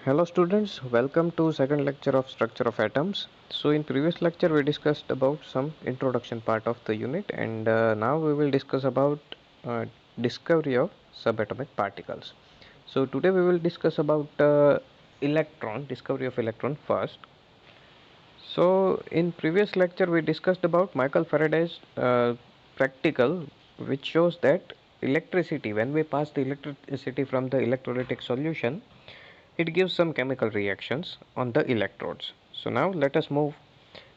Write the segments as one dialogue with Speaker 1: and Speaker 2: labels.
Speaker 1: Hello students, welcome to second lecture of structure of atoms. So in previous lecture we discussed about some introduction part of the unit, and now we will discuss about discovery of subatomic particles. So today we will discuss about discovery of electron first. So in previous lecture we discussed about Michael Faraday's practical, which shows that electricity, when we pass the electricity from the electrolytic solution, it gives some chemical reactions on the electrodes. So now let us move.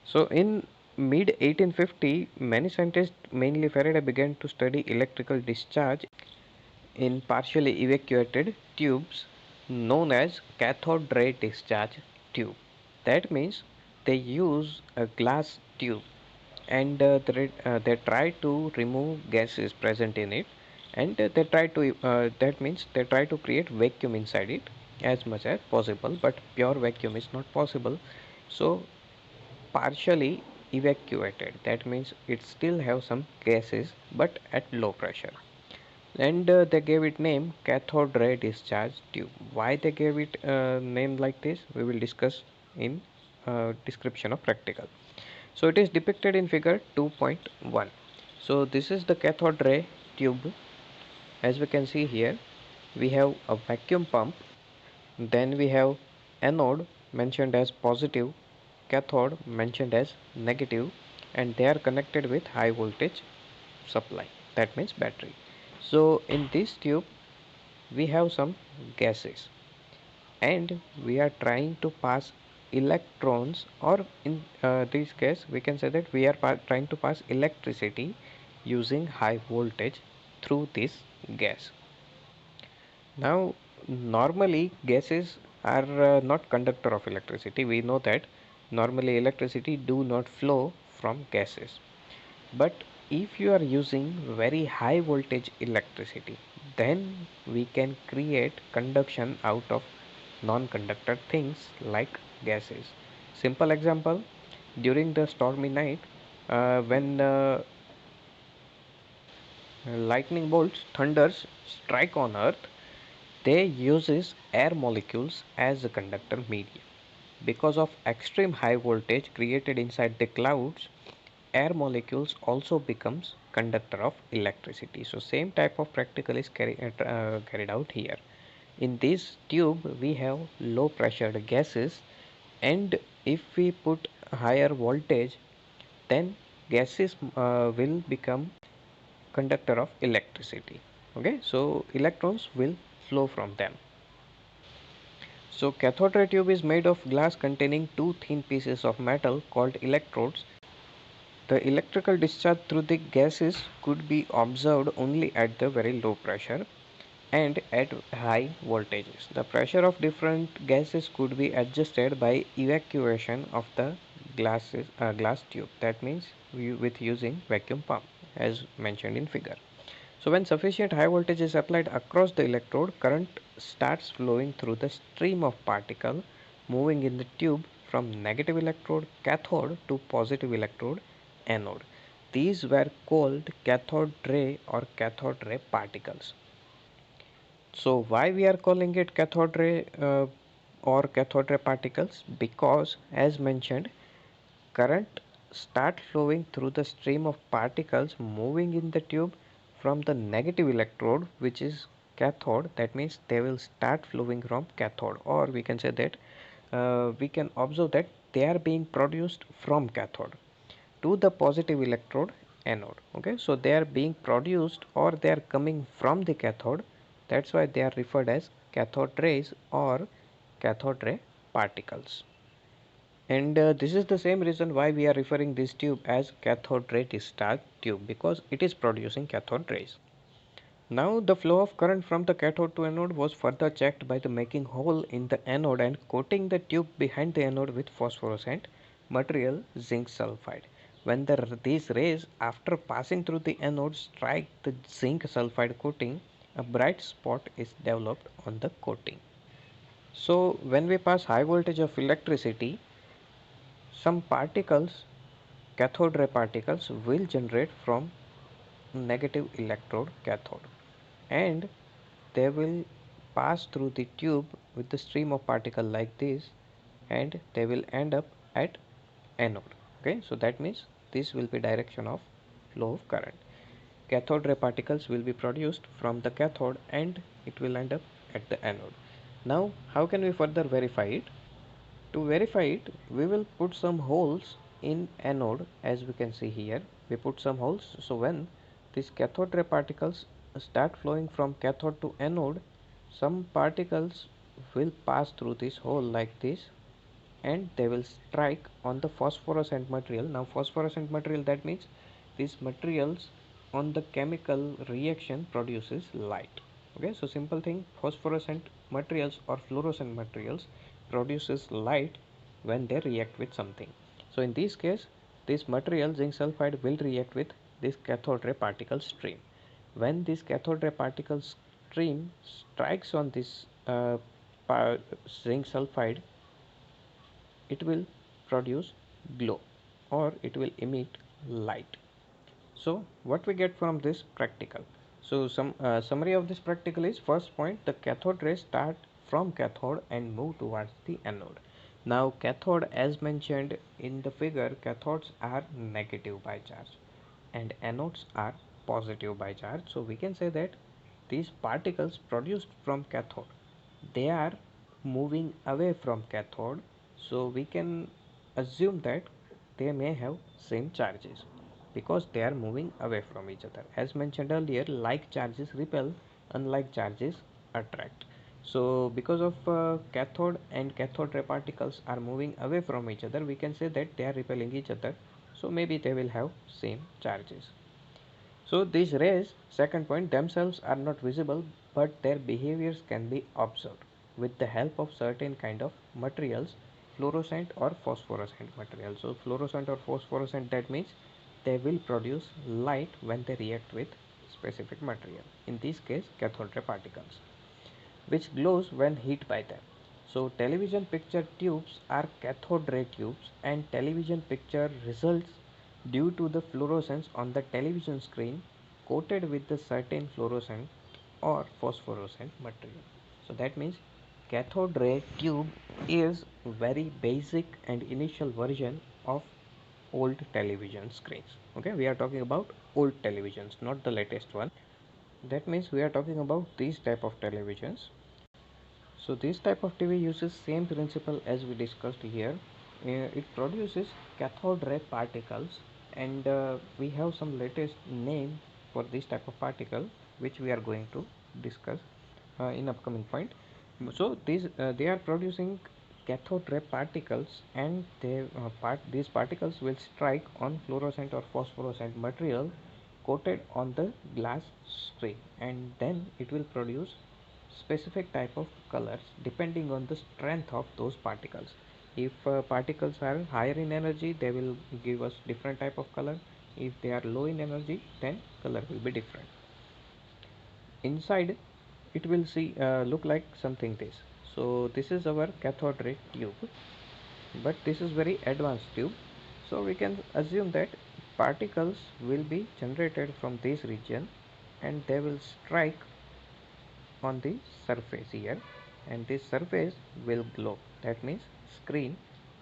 Speaker 1: So in mid 1850, many scientists, mainly Faraday, began to study electrical discharge in partially evacuated tubes known as cathode ray discharge tube. That means they use a glass tube, and they try to remove gases present in it, and they try to that means they try to create vacuum inside it as much as possible, but pure vacuum is not possible. So partially evacuated, that means it still have some gases but at low pressure, and they gave it name cathode ray discharge tube. Why they gave it name like this, we will discuss in description of practical. So it is depicted in figure 2.1. So this is the cathode ray tube. As we can see here, we have a vacuum pump, then we have anode mentioned as positive, cathode mentioned as negative, and they are connected with high voltage supply, that means battery. So in this tube we have some gases, and we are trying to pass electrons, or in this case we can say that we are trying to pass electricity using high voltage through this gas. Now normally gases are not conductor of electricity. We know that normally electricity do not flow from gases, but if you are using very high voltage electricity, then we can create conduction out of non-conductor things like gases. Simple example, during the stormy night, when lightning bolts, thunders strike on earth, they uses air molecules as a conductor medium. Because of extreme high voltage created inside the clouds, air molecules also becomes conductor of electricity. So same type of practical is carried out here. In this tube we have low pressured gases, and if we put higher voltage, then gases will become conductor of electricity. Okay, so electrons will flow from them. So cathode ray tube is made of glass containing two thin pieces of metal called electrodes. The electrical discharge through the gases could be observed only at the very low pressure and at high voltages. The pressure of different gases could be adjusted by evacuation of the glass tube. That means with using vacuum pump as mentioned in figure. So when sufficient high voltage is applied across the electrode, current starts flowing through the stream of particle moving in the tube from negative electrode cathode to positive electrode anode. These were called cathode ray or cathode ray particles. So why we are calling it cathode ray or cathode ray particles? Because as mentioned, current start flowing through the stream of particles moving in the tube from the negative electrode, which is cathode. That means they will start flowing from cathode, or we can say that we can observe that they are being produced from cathode to the positive electrode anode. Okay, so they are being produced or they are coming from the cathode. That's why they are referred as cathode rays or cathode ray particles. And this is the same reason why we are referring this tube as cathode ray discharge tube, because it is producing cathode rays. Now the flow of current from the cathode to anode was further checked by the making hole in the anode and coating the tube behind the anode with phosphorescent material zinc sulfide. When these rays after passing through the anode strike the zinc sulfide coating, a bright spot is developed on the coating. So when we pass high voltage of electricity, some particles, cathode ray particles, will generate from negative electrode cathode, and they will pass through the tube with the stream of particle like this, and they will end up at anode. Okay, so that means this will be direction of flow of current. Cathode ray particles will be produced from the cathode and it will end up at the anode. Now how can we further verify it? To verify it, we will put some holes in anode. As we can see here, we put some holes, so when these cathode ray particles start flowing from cathode to anode, some particles will pass through this hole like this, and they will strike on the phosphorescent material. Now phosphorescent material, that means these materials on the chemical reaction produces light. Okay, so simple thing, phosphorescent materials or fluorescent materials produces light when they react with something. So in this case, this material zinc sulfide will react with this cathode ray particle stream. When this cathode ray particle stream strikes on this zinc sulfide, it will produce glow or it will emit light. So what we get from this practical? So some summary of this practical is, first point, the cathode rays start from cathode and move towards the anode. Now cathode, as mentioned in the figure, cathodes are negative by charge and anodes are positive by charge. So we can say that these particles produced from cathode, they are moving away from cathode, so we can assume that they may have same charges because they are moving away from each other. As mentioned earlier, like charges repel, unlike charges attract. So because of cathode and cathode ray particles are moving away from each other, we can say that they are repelling each other, so maybe they will have same charges. So these rays, second point, themselves are not visible, but their behaviors can be observed with the help of certain kind of materials, fluorescent or phosphorescent materials. So fluorescent or phosphorescent, that means they will produce light when they react with specific material. In this case, cathode ray particles, which glows when hit by them. So television picture tubes are cathode ray tubes, and television picture results due to the fluorescence on the television screen coated with the certain fluorescent or phosphorescent material. So that means cathode ray tube is very basic and initial version of old television screens. Okay, we are talking about old televisions, not the latest one. That means we are talking about these type of televisions. So this type of TV uses same principle as we discussed here. It produces cathode ray particles, and we have some latest name for this type of particle which we are going to discuss in upcoming point. So they are producing cathode ray particles, and these particles will strike on fluorescent or phosphorescent material coated on the glass screen, and then it will produce specific type of colors depending on the strength of those particles. If particles are higher in energy, they will give us different type of color. If they are low in energy, then color will be different. Inside it will see look like something this. So this is our cathode ray tube, but this is very advanced tube. So we can assume that particles will be generated from this region, and they will strike on the surface here, and this surface will glow. That means screen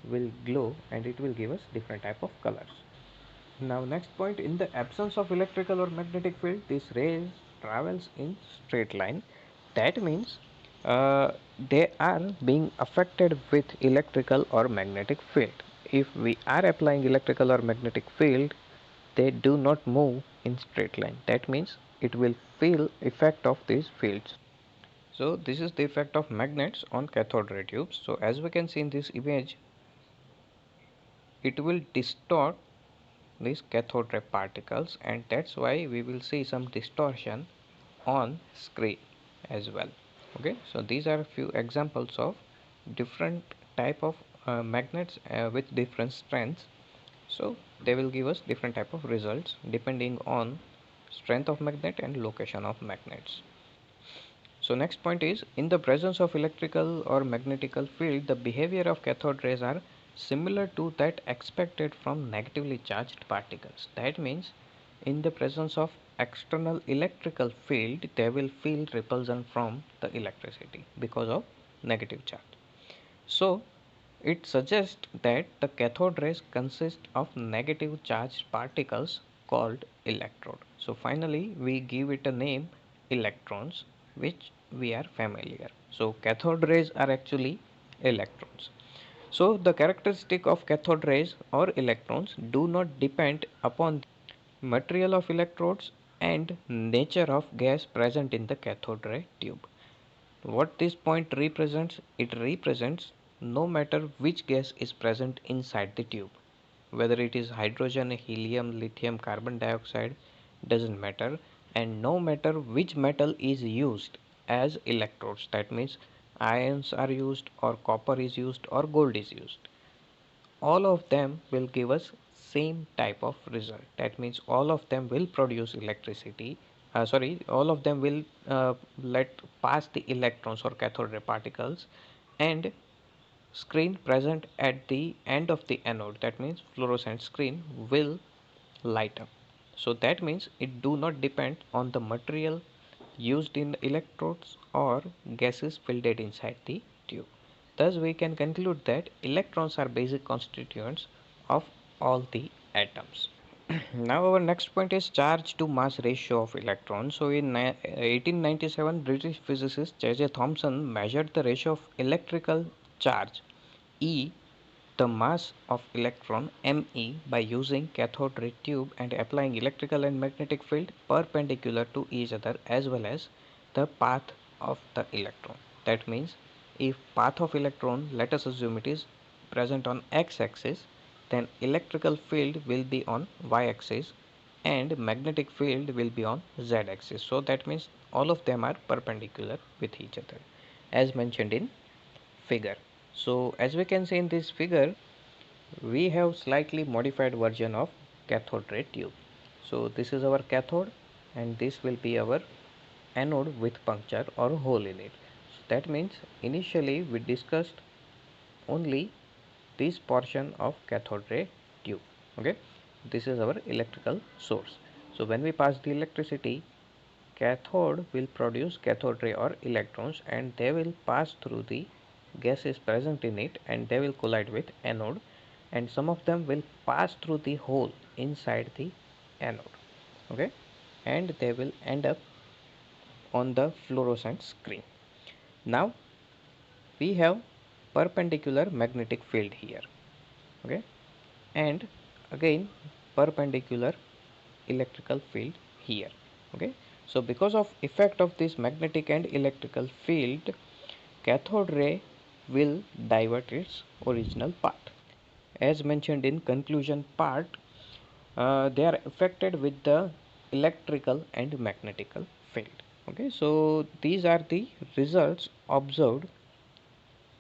Speaker 1: will glow and it will give us different type of colors. Now next point, in the absence of electrical or magnetic field, this rays travels in straight line. That means they are being affected with electrical or magnetic field. If we are applying electrical or magnetic field, they do not move in straight line. That means it will feel effect of these fields. So this is the effect of magnets on cathode ray tubes. So as we can see in this image, it will distort these cathode ray particles, and that's why we will see some distortion on screen as well. Okay, so these are a few examples of different type of magnets with different strengths. So they will give us different type of results depending on strength of magnet and location of magnets. So next point is, in the presence of electrical or magnetical field, the behavior of cathode rays are similar to that expected from negatively charged particles. That means in the presence of external electrical field, they will feel repulsion from the electricity because of negative charge. So it suggests that the cathode rays consist of negative charged particles called electrode. So finally we give it a name, electrons, which we are familiar. So cathode rays are actually electrons. So the characteristic of cathode rays or electrons do not depend upon the material of electrodes and nature of gas present in the cathode ray tube. What this point represents? It represents no matter which gas is present inside the tube, whether it is hydrogen, helium, lithium, carbon dioxide, doesn't matter, and no matter which metal is used as electrodes, that means ions are used, or copper is used, or gold is used, all of them will give us same type of result. That means all of them will produce electricity, all of them will let pass the electrons or cathode ray particles, and screen present at the end of the anode, that means fluorescent screen, will light up. So that means it do not depend on the material used in the electrodes or gases filled inside the tube. Thus we can conclude that electrons are basic constituents of all the atoms. Now our next point is charge to mass ratio of electrons. So in 1897, British physicist J.J. Thomson measured the ratio of electrical charge E, the mass of electron Me, by using cathode ray tube and applying electrical and magnetic field perpendicular to each other as well as the path of the electron. That means if path of electron, let us assume it is present on x-axis, then electrical field will be on y-axis and magnetic field will be on z-axis. So that means all of them are perpendicular with each other as mentioned in figure. So as we can see in this figure, we have slightly modified version of cathode ray tube. So this is our cathode and this will be our anode with puncture or hole in it. So that means initially we discussed only this portion of cathode ray tube. Okay, this is our electrical source. So when we pass the electricity, cathode will produce cathode ray or electrons and they will pass through the gases present in it and they will collide with anode, and some of them will pass through the hole inside the anode. Okay, and they will end up on the fluorescent screen. Now we have perpendicular magnetic field here. Okay, and again perpendicular electrical field here. Okay, so because of effect of this magnetic and electrical field, cathode ray will divert its original path. As mentioned in conclusion part, they are affected with the electrical and magnetical field. Okay, so these are the results observed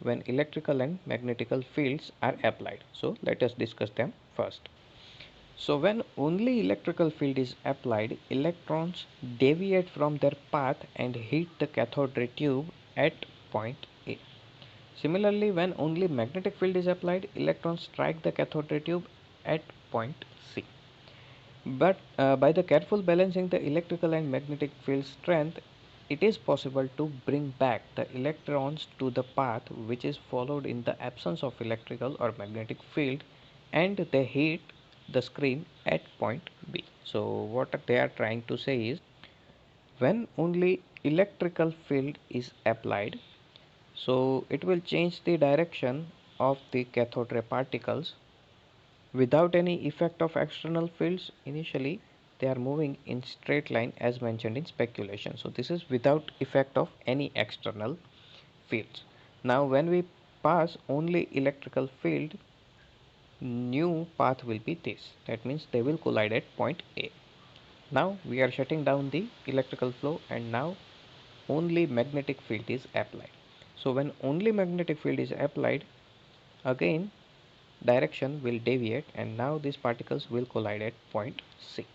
Speaker 1: when electrical and magnetical fields are applied. So let us discuss them first. So when only electrical field is applied, electrons deviate from their path and hit the cathode ray tube at point A. Similarly, when only magnetic field is applied, electrons strike the cathode ray tube at point C. But by the careful balancing the electrical and magnetic field strength, it is possible to bring back the electrons to the path which is followed in the absence of electrical or magnetic field, and they hit the screen at point B. So what they are trying to say is, when only electrical field is applied, so it will change the direction of the cathode ray particles without any effect of external fields. Initially they are moving in straight line as mentioned in speculation. So this is without effect of any external fields. Now when we pass only electrical field, new path will be this. That means they will collide at point A. Now we are shutting down the electrical flow and now only magnetic field is applied. So when only magnetic field is applied, again direction will deviate and now these particles will collide at point C.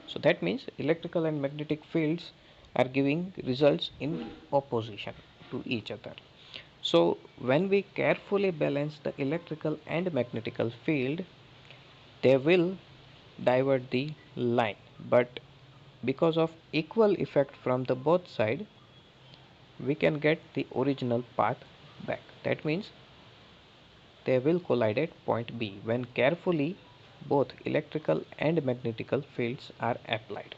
Speaker 1: So that means electrical and magnetic fields are giving results in opposition to each other. So when we carefully balance the electrical and magnetical field, they will divert the line, but because of equal effect from the both side, we can get the original path back. That means they will collide at point B when carefully both electrical and magnetical fields are applied.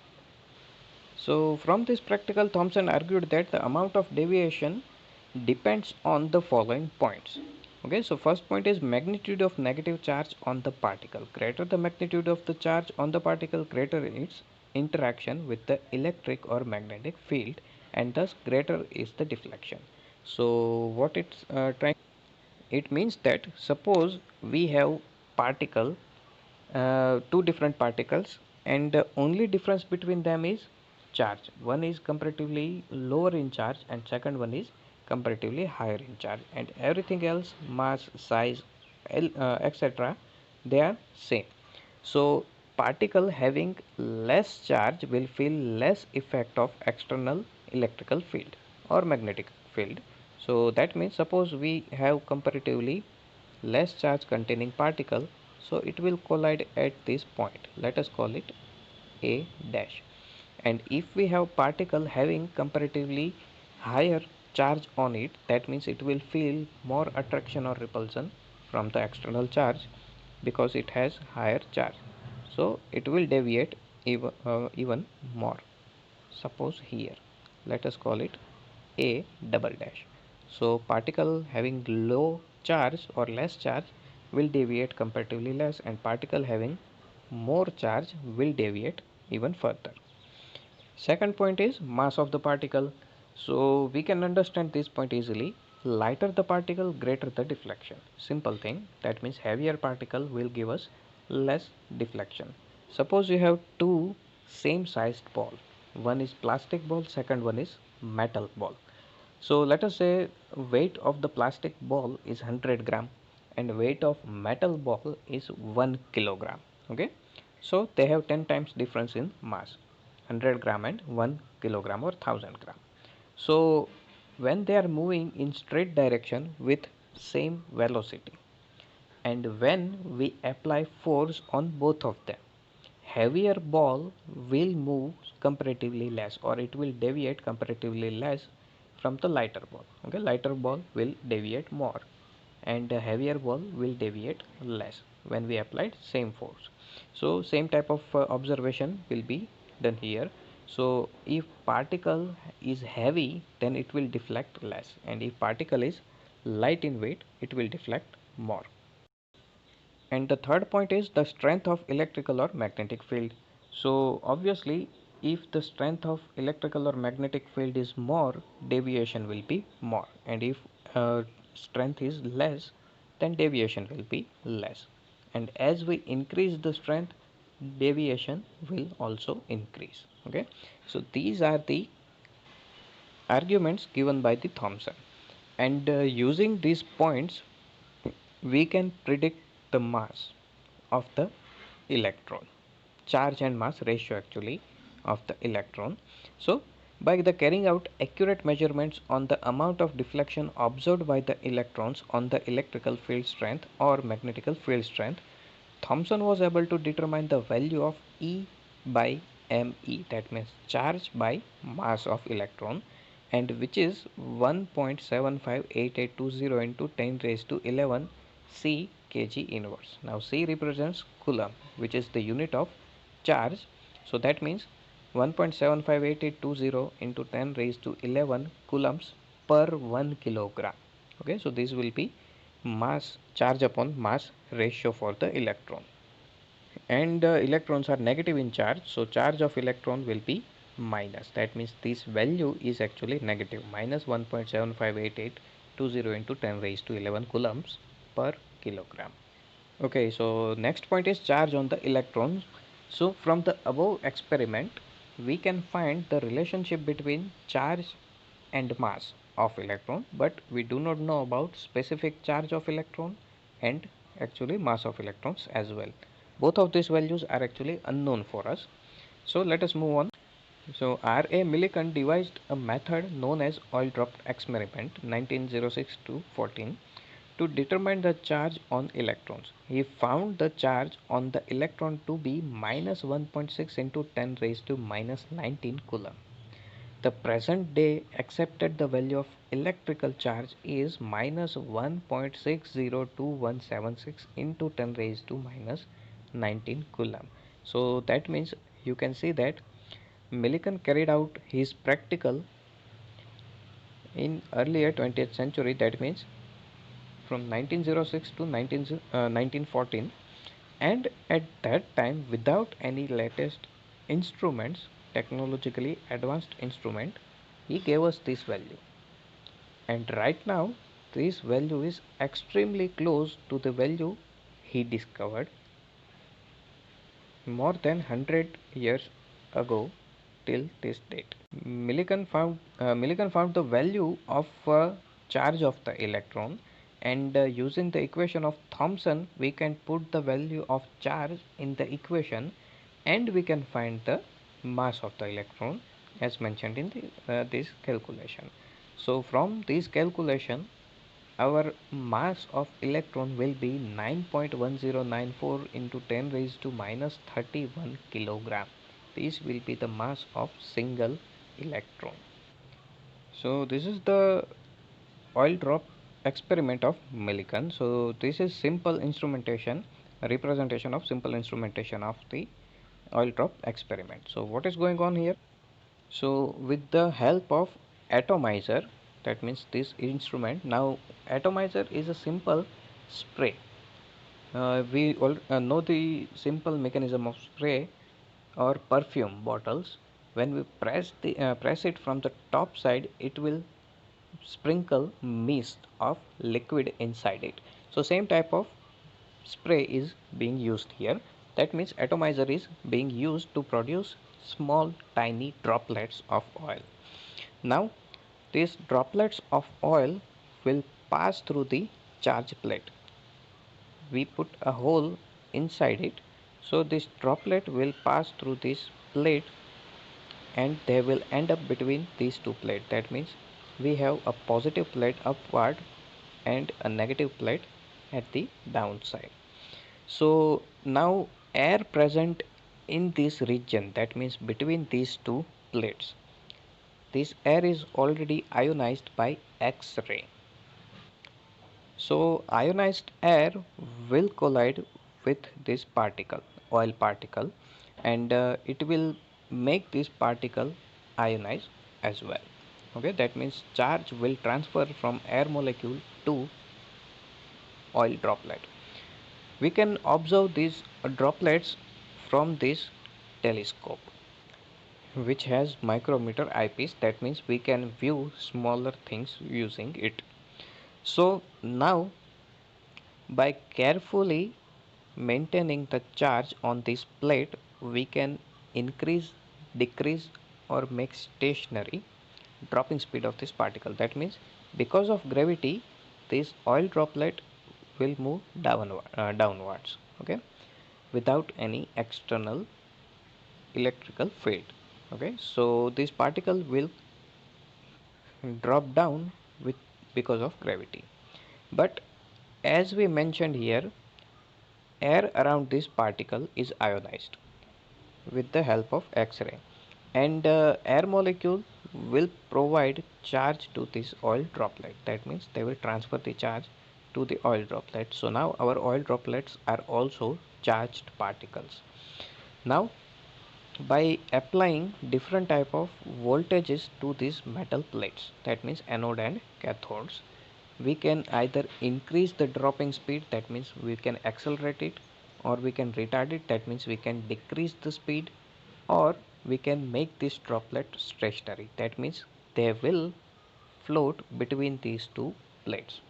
Speaker 1: So from this practical, Thomson argued that the amount of deviation depends on the following points. Okay, so first point is magnitude of negative charge on the particle. Greater the magnitude of the charge on the particle, greater its interaction with the electric or magnetic field, and thus greater is the deflection. So what it's trying, it means that suppose we have particle, two different particles, and the only difference between them is charge. One is comparatively lower in charge and second one is comparatively higher in charge, and everything else, mass, size, etc., they are same. So particle having less charge will feel less effect of external electrical field or magnetic field. So that means suppose we have comparatively less charge containing particle, so it will collide at this point. Let us call it A dash. And if we have particle having comparatively higher charge on it, that means it will feel more attraction or repulsion from the external charge because it has higher charge. So it will deviate even more. Suppose here, let us call it A double dash. So particle having low charge or less charge will deviate comparatively less, and particle having more charge will deviate even further. Second point is mass of the particle. So we can understand this point easily. Lighter the particle, greater the deflection. Simple thing. That means heavier particle will give us less deflection. Suppose you have two same sized ball. One is plastic ball, second one is metal ball. So let us say weight of the plastic ball is 100 gram and weight of metal ball is 1 kilogram. Okay, so they have 10 times difference in mass, 100 gram and 1 kilogram or 1000 gram. So when they are moving in straight direction with same velocity, and when we apply force on both of them, heavier ball will move comparatively less, or it will deviate comparatively less from the lighter ball. Okay, lighter ball will deviate more and the heavier ball will deviate less when we applied same force. So same type of observation will be done here. So if particle is heavy, then it will deflect less, and if particle is light in weight, it will deflect more. And the third point is the strength of electrical or magnetic field. So obviously, if the strength of electrical or magnetic field is more, deviation will be more, and if strength is less, then deviation will be less. And as we increase the strength, deviation will also increase. Okay, so these are the arguments given by the Thomson, and using these points we can predict the mass of the electron, charge and mass ratio actually of the electron. So by the carrying out accurate measurements on the amount of deflection observed by the electrons on the electrical field strength or magnetical field strength, Thomson was able to determine the value of E by me, that means charge by mass of electron, and which is 1.758820 into 10 raised to 11 C kg inverse. Now C represents coulomb, which is the unit of charge. So that means 1.758820 into 10 raised to 11 coulombs per 1 kilogram. Okay, so this will be mass, charge upon mass ratio for the electron. And electrons are negative in charge, so charge of electron will be minus. That means this value is actually negative, minus 1.758820 into 10 raised to 11 coulombs per kilogram. Okay, so next point is charge on the electrons. So from the above experiment, we can find the relationship between charge and mass of electron, but we do not know about specific charge of electron and actually mass of electrons as well. Both of these values are actually unknown for us. So let us move on. So R.A. Millikan devised a method known as oil drop experiment 1906 to 14 to determine the charge on electrons. He found the charge on the electron to be minus 1.6 into 10 raised to minus 19 coulomb. The present day accepted the value of electrical charge is minus 1.602176 into 10 raised to minus 19 coulomb. So that means you can see that Millikan carried out his practical in earlier 20th century, that means from 1906 to 1914, and at that time without any latest instruments, technologically advanced instrument, he gave us this value. And right now this value is extremely close to the value he discovered more than 100 years ago till this date. Millikan found the value of charge of the electron, and using the equation of Thomson we can put the value of charge in the equation, and we can find the mass of the electron as mentioned in this calculation. So from this calculation our mass of electron will be 9.1094 into 10 raised to minus 31 kilogram. This will be the mass of single electron. So this is the oil drop experiment of Millikan. So this is simple instrumentation, a representation of simple instrumentation of the oil drop experiment. So what is going on here? So with the help of atomizer, that means this instrument, now atomizer is a simple spray. We all know the simple mechanism of spray or perfume bottles. When we press it from the top side, it will sprinkle mist of liquid inside it. So same type of spray is being used here. That means atomizer is being used to produce small tiny droplets of oil. Now these droplets of oil will pass through the charge plate. We put a hole inside it, so this droplet will pass through this plate and they will end up between these two plates. That means we have a positive plate upward and a negative plate at the downside. So now air present in this region, that means between these two plates, this air is already ionized by X-ray. So ionized air will collide with this particle, oil particle, and it will make this particle ionize as well. Okay, that means charge will transfer from air molecule to oil droplet. We can observe these droplets from this telescope, which has micrometer eyepiece. That means we can view smaller things using it. So now by carefully maintaining the charge on this plate, we can increase, decrease, or make stationary dropping speed of this particle. That means because of gravity, this oil droplet will move downwards, okay, without any external electrical field. Okay, so this particle will drop down with because of gravity. But as we mentioned here, air around this particle is ionized with the help of X-ray, and air molecule will provide charge to this oil droplet. That means they will transfer the charge to the oil droplet. So now our oil droplets are also charged particles. Now by applying different type of voltages to these metal plates, that means anode and cathodes, we can either increase the dropping speed, that means we can accelerate it, or we can retard it, that means we can decrease the speed, or we can make this droplet stationary, that means they will float between these two plates.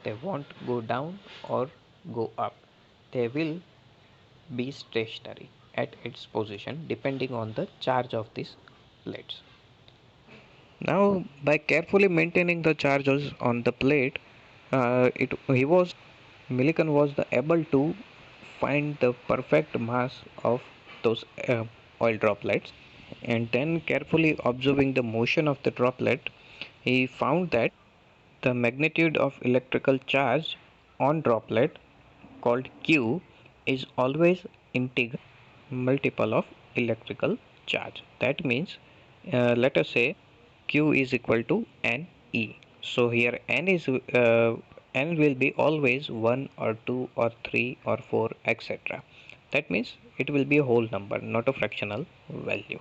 Speaker 1: They won't go down or go up, they will be stationary at its position depending on the charge of these plates. Now, by carefully maintaining the charges on the plate, it he was Millikan was able to find the perfect mass of those oil droplets, and then carefully observing the motion of the droplet, he found that the magnitude of electrical charge on droplet, called Q, is always integral multiple of electrical charge. That means, let us say Q is equal to NE. So here N will be always 1 or 2 or 3 or 4, etc. That means it will be a whole number, not a fractional value.